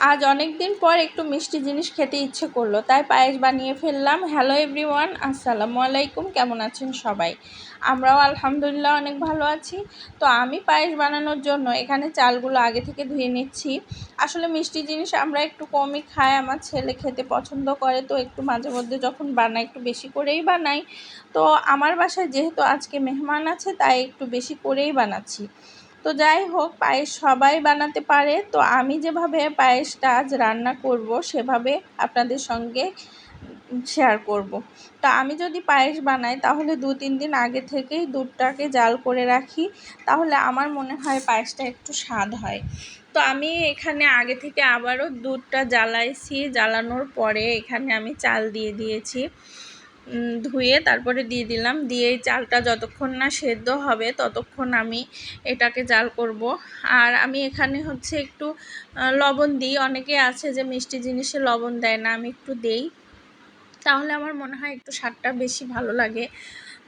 আজ অনেক দিন পর একটু মিষ্টি জিনিস খেতে ইচ্ছে করলো, তাই পায়েস বানিয়ে ফেললাম। হ্যালো এভরিওয়ান, আসসালামু আলাইকুম। কেমন আছেন সবাই? আমরাও আলহামদুলিল্লাহ অনেক ভালো আছি। তো আমি পায়েস বানানোর জন্য এখানে চালগুলো আগে থেকে ধুয়ে নিচ্ছি। আসলে মিষ্টি জিনিস আমরা একটু কমই খাই, আমার ছেলে খেতে পছন্দ করে, তো একটু মাঝে মধ্যে যখন বানাই একটু বেশি করেই বানাই। তো আমার বাসায় যেহেতু আজকে মেহমান আছে, তাই একটু বেশি করেই বানাচ্ছি। তো যাই হোক, পায়েস সবাই বানাতে পারে, তো আমি যেভাবে পায়েসটা আজ রান্না করব সেভাবে আপনাদের সঙ্গে শেয়ার করব। তো আমি যদি পায়েস বানাই তাহলে 2-3 দিন আগে থেকেই দুধটাকে জাল করে রাখি, তাহলে আমার মনে হয় পায়েসটা একটু স্বাদ হয়। তো আমি এখানে আগে থেকে আবারও দুধটা জ্বালাইছি, জ্বালানোর পরে এখানে আমি চাল দিয়ে দিয়েছি, ধুয়ে তারপরে দিয়ে দিলাম। দিয়ে এই চালটা যতক্ষণ না সেদ্ধ হবে ততক্ষণ আমি এটাকে জাল করব। আর আমি এখানে হচ্ছে একটু লবণ দিই। অনেকে আছে যে মিষ্টি জিনিসে লবণ দেয় না, আমি একটু দেই, তাহলে আমার মনে হয় একটু স্বাদটা বেশি ভালো লাগে।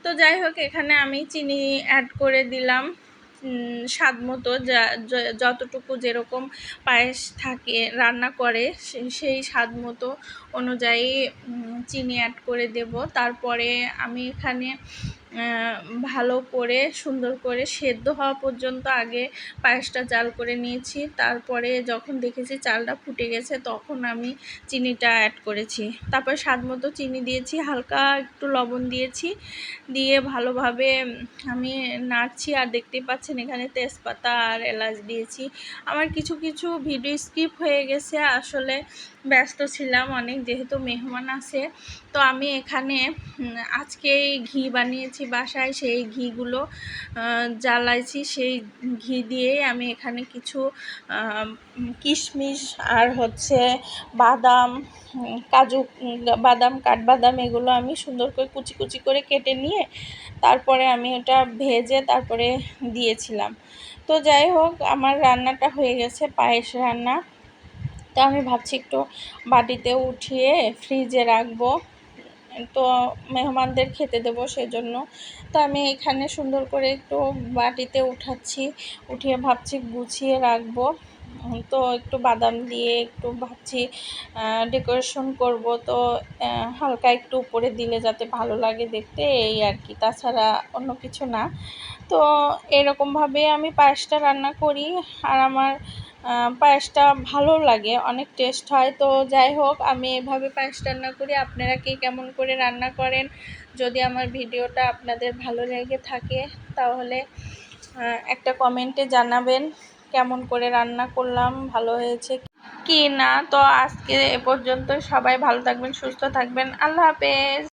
তো যাই হোক, এখানে আমি চিনি অ্যাড করে দিলাম স্বাদ মতো, যতটুকু যেরকম পায়েস থাকে রান্না করে সেই স্বাদ মতো অনুযায়ী চিনি অ্যাড করে দেব। তারপরে আমি এখানে ভালো করে সুন্দর করে সেদ্ধ হওয়া পর্যন্ত আগে পায়েসটা জাল করে নিয়েছি। তারপরে যখন দেখেছি চালটা ফুটে গেছে তখন আমি চিনিটা অ্যাড করেছি। তারপর স্বাদ মতো চিনি দিয়েছি, হালকা একটু লবণ দিয়েছি, দিয়ে ভালোভাবে আমি নাড়ছি। আর দেখতেই পাচ্ছেন এখানে তেজপাতা আর এলাচ দিয়েছি। আমার কিছু কিছু ভিডিও স্কিপ হয়ে গেছে, আসলে ব্যস্ত ছিলাম অনেক, যেহেতু মেহমান আছে। তো আমি এখানে আজকে ঘি বানিয়েছি বাসায়, সেই ঘিগুলো জ্বালাইছি। সেই ঘি দিয়েই আমি এখানে কিছু কিশমিশ আর হচ্ছে বাদাম, কাজু বাদাম, কাঠবাদাম, এগুলো আমি সুন্দর করে কুচি কুচি করে কেটে নিয়ে তারপরে আমি ওটা ভেজে তারপরে দিয়েছিলাম। তো যাই হোক, আমার রান্নাটা হয়ে গেছে, পায়েস রান্না। তো আমি ভাবছি একটু বাটিতে উঠিয়ে ফ্রিজে রাখবো, তো মেহমানদের খেতে দেবো সেজন্য। তো আমি এখানে সুন্দর করে একটু বাটিতে উঠাচ্ছি, উঠিয়ে ভাবছি গুছিয়ে রাখবো। তো একটু বাদাম দিয়ে একটু ভাবছি ডেকোরেশন করব, তো হালকা একটু উপরে দিলে যাতে ভালো লাগে দেখতে, এই আর কি, তাছাড়া অন্য কিছু না। তো এরকমভাবে আমি পায়েসটা রান্না করি, আর আমার পায়েসটা ভালো লাগে, অনেক টেস্ট হয়। তো যাই হোক, আমি এভাবে পায়েস রান্না করি। আপনারা কে কেমন করে রান্না করেন? যদি আমার ভিডিওটা আপনাদের ভালো লেগে থাকে তাহলে একটা কমেন্টে জানাবেন কেমন করে রান্না করলাম, ভালো হয়েছে কি না। তো আজকে এ পর্যন্ত, সবাই ভালো থাকবেন, সুস্থ থাকবেন, আল্লাহ হাফেজ।